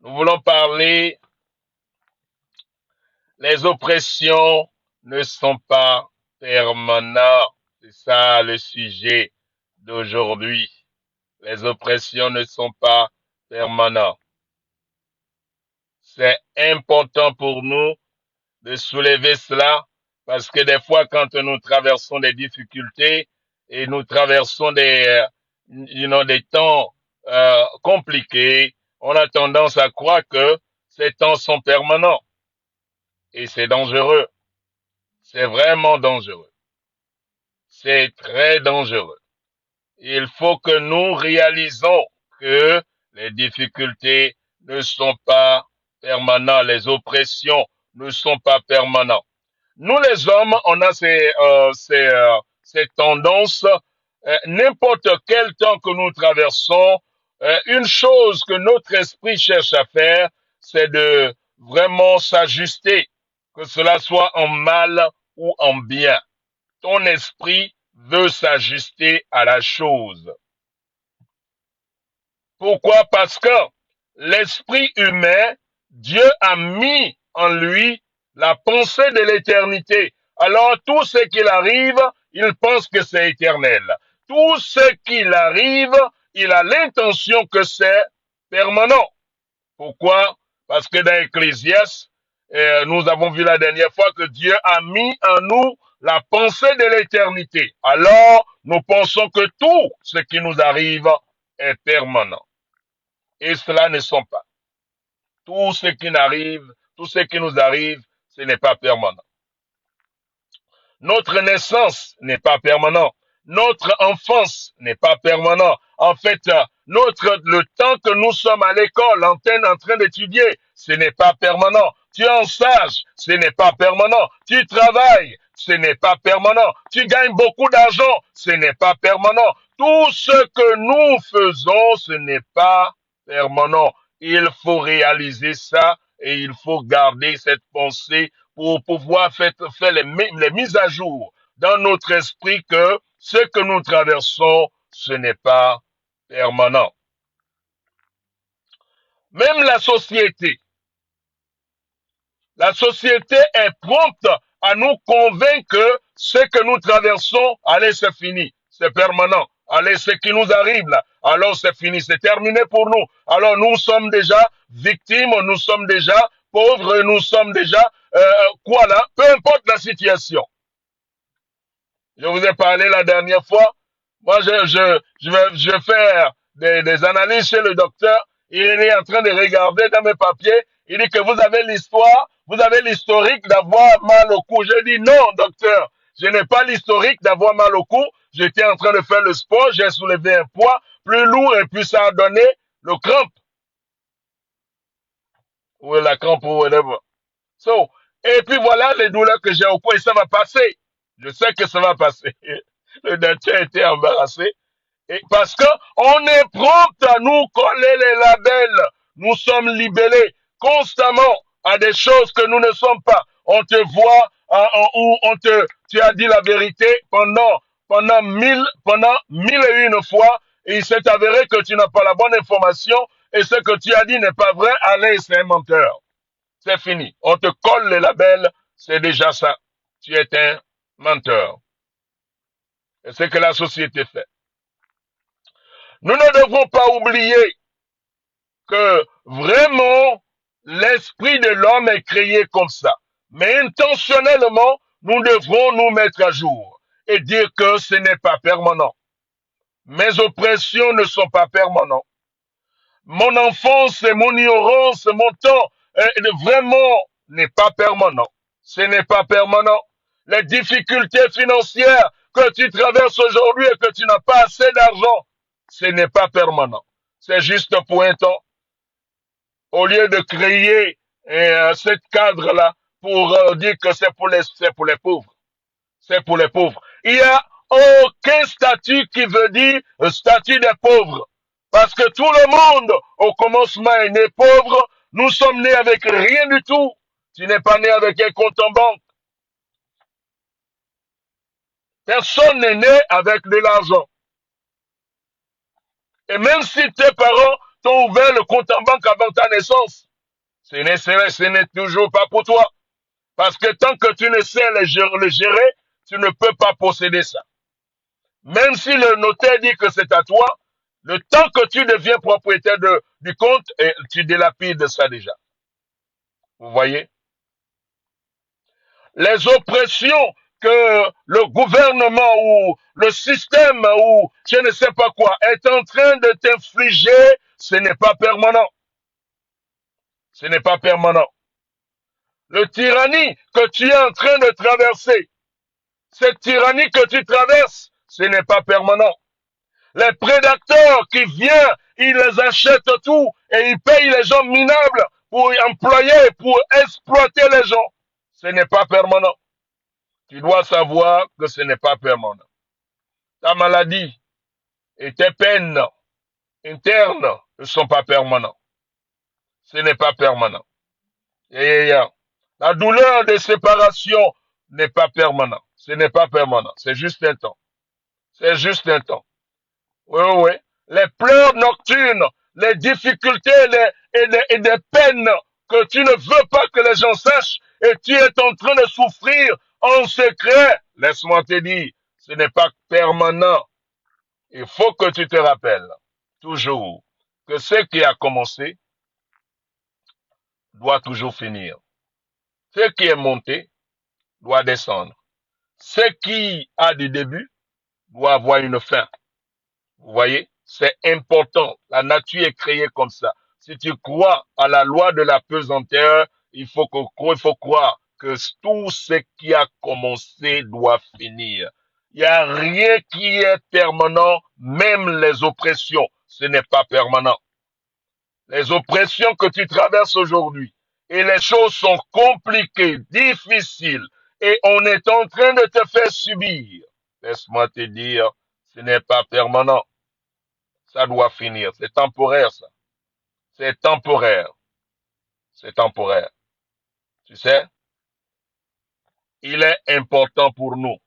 Nous voulons parler, les oppressions ne sont pas permanentes. C'est ça le sujet d'aujourd'hui. Les oppressions ne sont pas permanentes. C'est important pour nous de soulever cela parce que des fois, quand nous traversons des difficultés et nous traversons des temps compliqués, on a tendance à croire que ces temps sont permanents et c'est dangereux. C'est vraiment dangereux. C'est très dangereux. Il faut que nous réalisons que les difficultés ne sont pas permanentes, les oppressions ne sont pas permanentes. Nous les hommes, on a ces tendances, n'importe quel temps que nous traversons, une chose que notre esprit cherche à faire, c'est de vraiment s'ajuster, que cela soit en mal ou en bien. Ton esprit veut s'ajuster à la chose. Pourquoi? Parce que l'esprit humain, Dieu a mis en lui la pensée de l'éternité. Alors tout ce qu'il arrive, il pense que c'est éternel. Tout ce qu'il arrive, il a l'intention que c'est permanent. Pourquoi? Parce que dans Ecclésiaste, nous avons vu la dernière fois que Dieu a mis en nous la pensée de l'éternité. Alors, nous pensons que tout ce qui nous arrive est permanent. Et cela ne sont pas. Tout ce qui n'arrive, tout ce qui nous arrive, ce n'est pas permanent. Notre naissance n'est pas permanent. Notre enfance n'est pas permanent. En fait, le temps que nous sommes à l'école, en train d'étudier, ce n'est pas permanent. Tu es en stage, ce n'est pas permanent. Tu travailles, ce n'est pas permanent. Tu gagnes beaucoup d'argent, ce n'est pas permanent. Tout ce que nous faisons, ce n'est pas permanent. Il faut réaliser ça et il faut garder cette pensée pour pouvoir faire les mises à jour dans notre esprit que ce que nous traversons, ce n'est pas permanent. Même la société est prompte à nous convaincre que ce que nous traversons, allez, c'est fini, c'est permanent. Allez, ce qui nous arrive là, alors c'est fini, c'est terminé pour nous. Alors nous sommes déjà victimes, nous sommes déjà pauvres, nous sommes déjà quoi là, peu importe la situation. Je vous ai parlé la dernière fois. Moi, je vais faire des analyses chez le docteur. Il est en train de regarder dans mes papiers. Il dit que vous avez l'histoire, vous avez l'historique d'avoir mal au cou. Je dis non, docteur. Je n'ai pas l'historique d'avoir mal au cou. J'étais en train de faire le sport. J'ai soulevé un poids plus lourd et puis ça a donné le crampe. Ou la crampe ou whatever. So, et puis voilà les douleurs que j'ai au cou et ça va passer. Je sais que ça va passer. Le docteur était embarrassé. Et parce que on est prompt à nous coller les labels. Nous sommes libellés constamment à des choses que nous ne sommes pas. On te voit ou tu as dit la vérité pendant mille et une fois et il s'est avéré que tu n'as pas la bonne information et ce que tu as dit n'est pas vrai. Allez, c'est un menteur. C'est fini. On te colle les labels, c'est déjà ça. Tu es un menteur. C'est ce que la société fait. Nous ne devons pas oublier que vraiment l'esprit de l'homme est créé comme ça. Mais intentionnellement, nous devrons nous mettre à jour et dire que ce n'est pas permanent. Mes oppressions ne sont pas permanentes. Mon enfance et mon ignorance, mon temps, vraiment n'est pas permanent. Ce n'est pas permanent. Les difficultés financières que tu traverses aujourd'hui et que tu n'as pas assez d'argent, ce n'est pas permanent. C'est juste pour un temps. Au lieu de créer ce cadre-là pour dire que c'est pour les pauvres. C'est pour les pauvres. Il n'y a aucun statut qui veut dire statut des pauvres. Parce que tout le monde, au commencement, est né pauvre. Nous sommes nés avec rien du tout. Tu n'es pas né avec un compte en banque. Personne n'est né avec de l'argent. Et même si tes parents t'ont ouvert le compte en banque avant ta naissance. Ce n'est toujours pas pour toi. Parce que tant que tu ne sais le gérer, tu ne peux pas posséder ça. Même si le notaire dit que c'est à toi, le temps que tu deviens propriétaire du compte, tu dilapides ça déjà. Vous voyez? Les oppressions que le gouvernement ou le système ou je ne sais pas quoi est en train de t'infliger, ce n'est pas permanent. Ce n'est pas permanent. Le tyrannie que tu es en train de traverser, cette tyrannie que tu traverses, ce n'est pas permanent. Les prédateurs qui viennent, ils les achètent tout et ils payent les gens minables pour employer, pour exploiter les gens. Ce n'est pas permanent. Tu dois savoir que ce n'est pas permanent. Ta maladie et tes peines internes ne sont pas permanents. Ce n'est pas permanent. La douleur de séparation n'est pas permanent. Ce n'est pas permanent. C'est juste un temps. C'est juste un temps. Oui, oui. Les pleurs nocturnes, les difficultés et des peines que tu ne veux pas que les gens sachent et tu es en train de souffrir en secret. Laisse-moi te dire, ce n'est pas permanent. Il faut que tu te rappelles toujours que ce qui a commencé doit toujours finir. Ce qui est monté doit descendre. Ce qui a du début doit avoir une fin. Vous voyez, c'est important. La nature est créée comme ça. Si tu crois à la loi de la pesanteur, il faut croire que tout ce qui a commencé doit finir. Il n'y a rien qui est permanent, même les oppressions. Ce n'est pas permanent. Les oppressions que tu traverses aujourd'hui, et les choses sont compliquées, difficiles, et on est en train de te faire subir. Laisse-moi te dire, ce n'est pas permanent. Ça doit finir. C'est temporaire, ça. C'est temporaire. C'est temporaire. Tu sais, il est important pour nous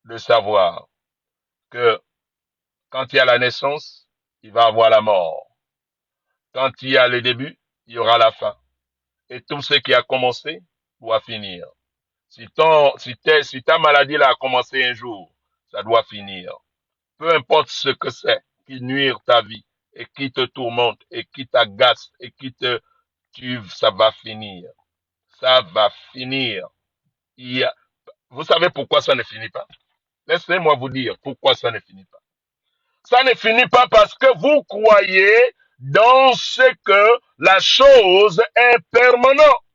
de savoir que quand il y a la naissance, il va y avoir la mort. Quand il y a le début, il y aura la fin. Et tout ce qui a commencé doit finir. Si ta maladie là a commencé un jour, ça doit finir. Peu importe ce que c'est qui nuire ta vie et qui te tourmente et qui t'agace et qui te tue, ça va finir. Ça va finir. Vous savez pourquoi ça ne finit pas? Laissez-moi vous dire pourquoi ça ne finit pas. Ça ne finit pas parce que vous croyez dans ce que la chose est permanente.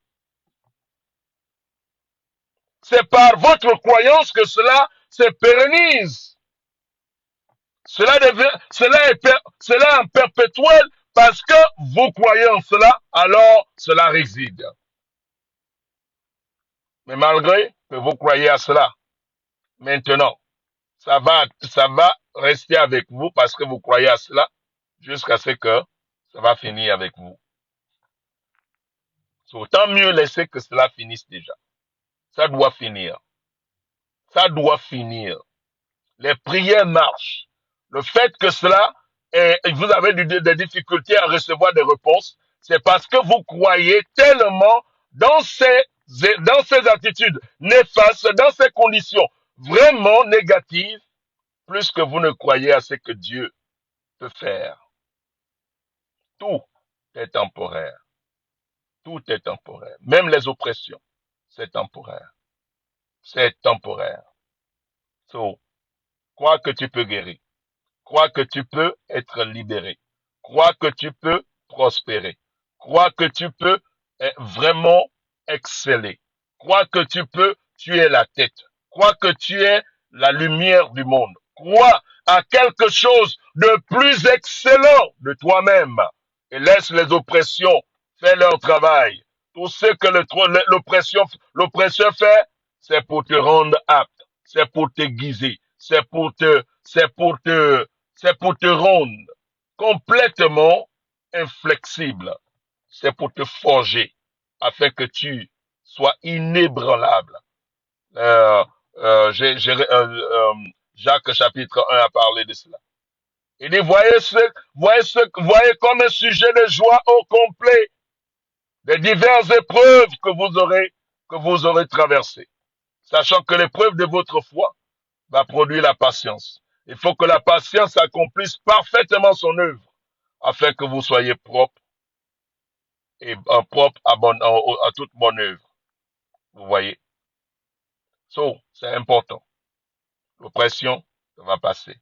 C'est par votre croyance que cela se pérennise. Cela est en perpétuel parce que vous croyez en cela, alors cela réside. Mais malgré que vous croyez à cela, maintenant, ça va rester avec vous parce que vous croyez à cela jusqu'à ce que ça va finir avec vous. C'est autant mieux laisser que cela finisse déjà. Ça doit finir. Ça doit finir. Les prières marchent. Le fait que vous avez des difficultés à recevoir des réponses, c'est parce que vous croyez tellement dans ces attitudes néfastes, dans ces conditions vraiment négatives, plus que vous ne croyez à ce que Dieu peut faire. Tout est temporaire. Tout est temporaire. Même les oppressions, c'est temporaire. C'est temporaire. So, crois que tu peux guérir. Crois que tu peux être libéré. Crois que tu peux prospérer. Crois que tu peux vraiment exceller. Crois que tu es la tête. Crois que tu es la lumière du monde. Crois à quelque chose de plus excellent de toi-même et laisse les oppressions faire leur travail. Tout ce que l'oppresseur fait, c'est pour te rendre apte, c'est pour t'aiguiser, c'est pour te rendre complètement inflexible. C'est pour te forger afin que tu sois inébranlable. Euh, Jacques chapitre 1 a parlé de cela. Il dit, voyez comme un sujet de joie au complet des diverses épreuves que vous aurez traversées, sachant que l'épreuve de votre foi va produire la patience. Il faut que la patience accomplisse parfaitement son œuvre, afin que vous soyez propre et propre à toute bonne œuvre. Vous voyez? So, c'est important. L'oppression, ça va passer.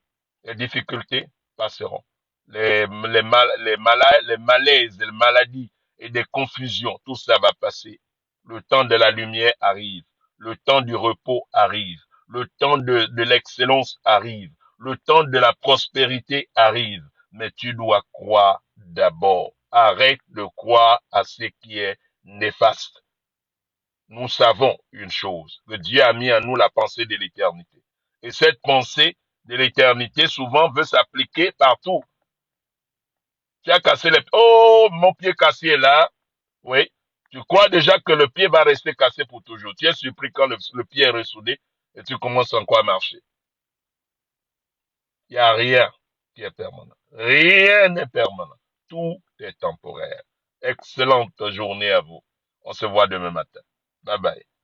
Les difficultés passeront. Les malaises, les maladies et des confusions, tout ça va passer. Le temps de la lumière arrive. Le temps du repos arrive. Le temps de l'excellence arrive. Le temps de la prospérité arrive. Mais tu dois croire d'abord. Arrête de croire à ce qui est néfaste. Nous savons une chose, que Dieu a mis en nous la pensée de l'éternité. Et cette pensée de l'éternité souvent veut s'appliquer partout. Tu as cassé les... Oh, mon pied cassé est là. Oui. Tu crois déjà que le pied va rester cassé pour toujours. Tu es surpris quand le pied est ressoudé et tu commences encore à marcher. Il n'y a rien qui est permanent. Rien n'est permanent. Tout est temporaire. Excellente journée à vous. On se voit demain matin. Bye bye.